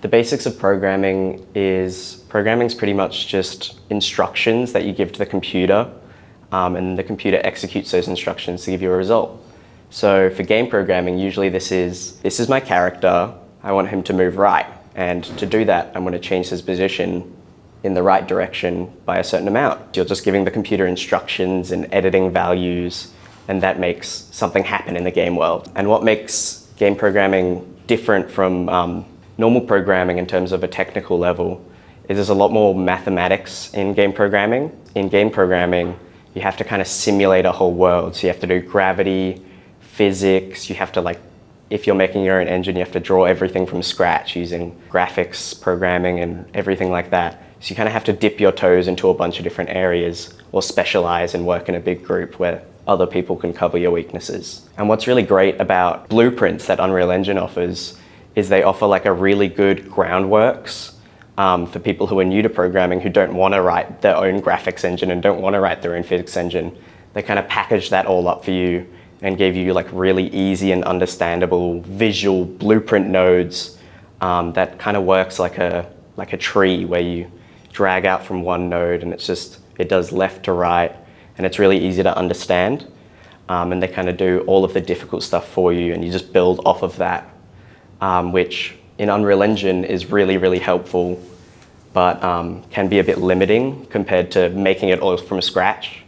The basics of programming's pretty much just instructions that you give to the computer, and the computer executes those instructions to give you a result. So for game programming, usually this is my character, I want him to move right. And to do that, I'm going to change his position in the right direction by a certain amount. You're just giving the computer instructions and editing values, and that makes something happen in the game world. And what makes game programming different from normal programming in terms of a technical level is there's a lot more mathematics in game programming. In game programming, you have to kind of simulate a whole world. So you have to do gravity, physics, you have to if you're making your own engine, you have to draw everything from scratch using graphics, programming, and everything like that. So you kind of have to dip your toes into a bunch of different areas or specialize and work in a big group where other people can cover your weaknesses. And what's really great about blueprints that Unreal Engine offers is they offer a really good groundworks for people who are new to programming, who don't want to write their own graphics engine and don't want to write their own physics engine. They kind of package that all up for you and gave you really easy and understandable visual blueprint nodes that kind of works like a tree where you drag out from one node and it does left to right, and it's really easy to understand. And they kind of do all of the difficult stuff for you, and you just build off of that, which in Unreal Engine is really, really helpful, but can be a bit limiting compared to making it all from scratch.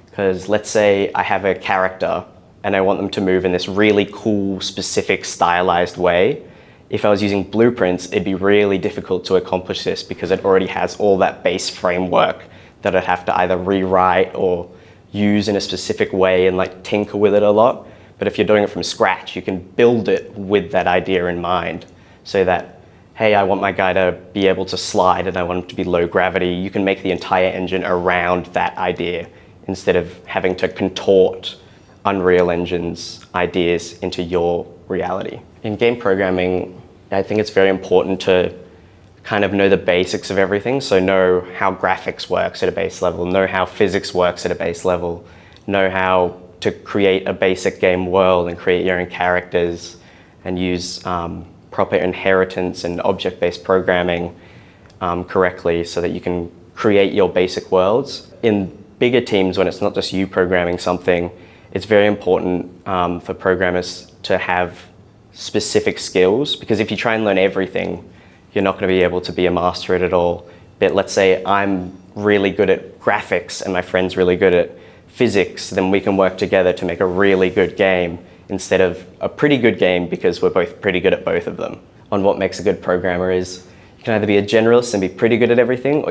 Because let's say I have a character and I want them to move in this really cool, specific, stylized way. If I was using blueprints, it'd be really difficult to accomplish this because it already has all that base framework that I'd have to either rewrite or use in a specific way and tinker with it a lot. But if you're doing it from scratch, you can build it with that idea in mind, so that, hey, I want my guy to be able to slide and I want him to be low gravity. You can make the entire engine around that idea instead of having to contort Unreal Engine's ideas into your reality. In game programming, I think it's very important to kind of know the basics of everything. So know how graphics works at a base level, know how physics works at a base level, know how to create a basic game world and create your own characters, and use proper inheritance and object-based programming correctly so that you can create your basic worlds. In bigger teams, when it's not just you programming something, it's very important for programmers to have specific skills, because if you try and learn everything, you're not going to be able to be a master at it all. But let's say I'm really good at graphics and my friend's really good at physics, then we can work together to make a really good game instead of a pretty good game because we're both pretty good at both of them. On what makes a good programmer is you can either be a generalist and be pretty good at everything,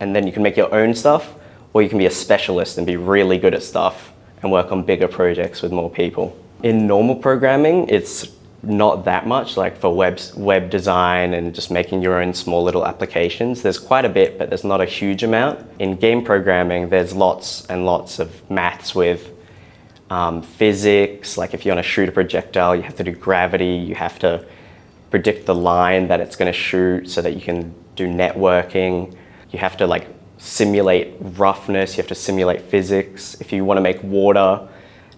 and then you can make your own stuff, or you can be a specialist and be really good at stuff and work on bigger projects with more people. In normal programming, it's not that much, for web design and just making your own small little applications. There's quite a bit, but there's not a huge amount. In game programming, there's lots and lots of maths with physics. If you want to shoot a projectile, you have to do gravity, you have to predict the line that it's going to shoot so that you can do networking. You have to simulate roughness, you have to simulate physics. If you want to make water,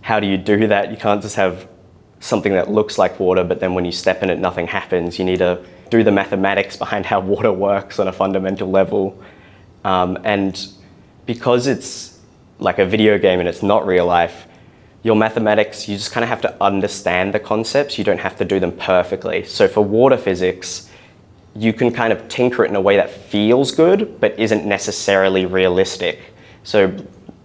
how do you do that? You can't just have something that looks like water, but then when you step in it, nothing happens. You need to do the mathematics behind how water works on a fundamental level. And because it's like a video game and it's not real life, your mathematics, you just kind of have to understand the concepts. You don't have to do them perfectly. So for water physics, you can kind of tinker it in a way that feels good, but isn't necessarily realistic. So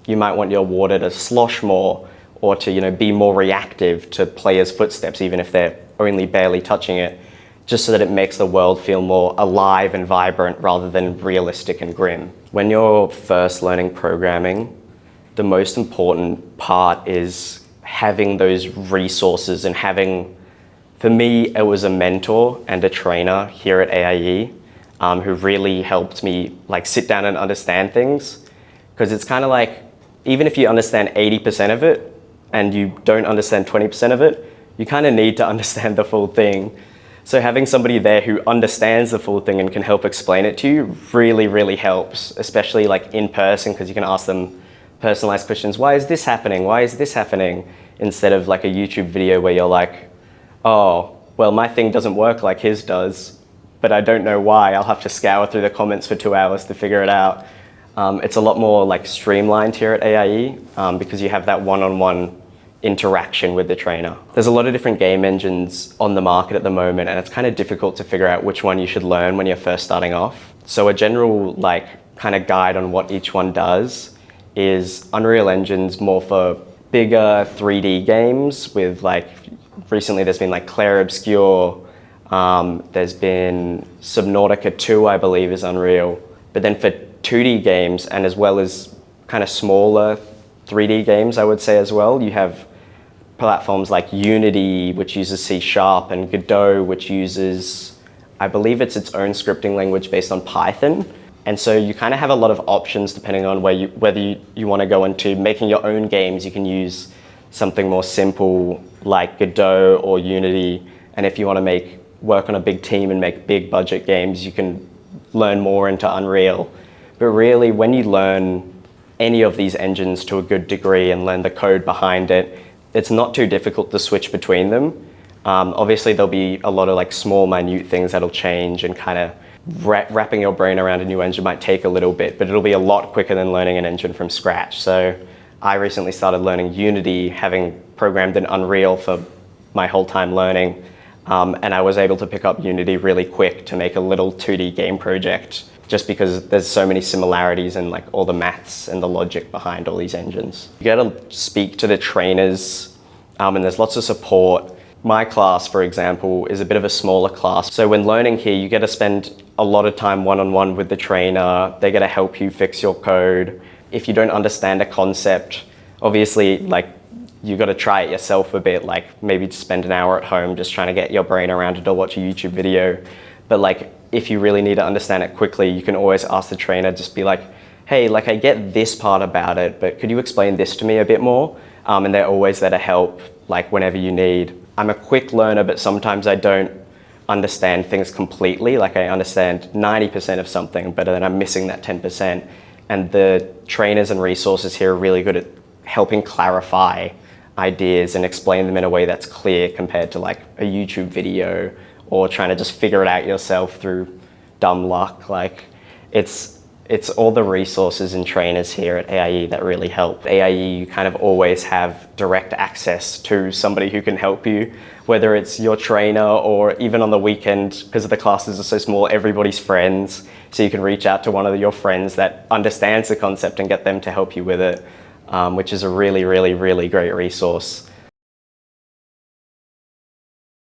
you might want your water to slosh more, or to be more reactive to players' footsteps, even if they're only barely touching it, just so that it makes the world feel more alive and vibrant rather than realistic and grim. When you're first learning programming, the most important part is having those resources and having, for me, it was a mentor and a trainer here at AIE who really helped me sit down and understand things. Because it's kind of even if you understand 80% of it, and you don't understand 20% of it, you kind of need to understand the full thing. So having somebody there who understands the full thing and can help explain it to you really, really helps, especially in person, because you can ask them personalized questions. Why is this happening? Why is this happening? Instead of a YouTube video where you're oh, well, my thing doesn't work like his does. but I don't know why. I'll have to scour through the comments for 2 hours to figure it out. It's a lot more like streamlined here at AIE because you have that one-on-one interaction with the trainer. There's a lot of different game engines on the market at the moment, and it's kind of difficult to figure out which one you should learn when you're first starting off. So a general like kind of guide on what each one does is Unreal Engine's more for bigger 3D games with like, recently there's been like Clair Obscur, there's been Subnautica 2, I believe is Unreal. But then for 2D games and as well as kind of smaller 3D games, I would say as well, you have platforms like Unity, which uses C#, and Godot, which uses, I believe it's its own scripting language based on Python. And so you kind of have a lot of options depending on whether you want to go into making your own games. You can use something more simple like Godot or Unity. And if you want to work on a big team and make big budget games, you can learn more into Unreal. But really, when you learn any of these engines to a good degree and learn the code behind it, it's not too difficult to switch between them. Obviously, there'll be a lot of like small, minute things that'll change, and kind of wrapping your brain around a new engine might take a little bit, but it'll be a lot quicker than learning an engine from scratch. So I recently started learning Unity, having programmed in Unreal for my whole time learning. And I was able to pick up Unity really quick to make a little 2D game project, just because there's so many similarities in like all the maths and the logic behind all these engines. You gotta speak to the trainers, and there's lots of support. My class, for example, is a bit of a smaller class. So when learning here, you get to spend a lot of time one-on-one with the trainer. They get to help you fix your code. If you don't understand a concept, obviously, like, you got to try it yourself a bit, like maybe just spend an hour at home just trying to get your brain around it or watch a YouTube video. But like, if you really need to understand it quickly, you can always ask the trainer, just be like, hey, like I get this part about it, but could you explain this to me a bit more? And they're always there to help, like whenever you need. I'm a quick learner, but sometimes I don't understand things completely. Like I understand 90% of something, but then I'm missing that 10%. And the trainers and resources here are really good at helping clarify ideas and explain them in a way that's clear compared to like a YouTube video or trying to just figure it out yourself through dumb luck. Like it's all the resources and trainers here at AIE that really help. AIE, you kind of always have direct access to somebody who can help you, whether it's your trainer or even on the weekend, because the classes are so small, everybody's friends. So you can reach out to one of your friends that understands the concept and get them to help you with it, which is a really, really, really great resource.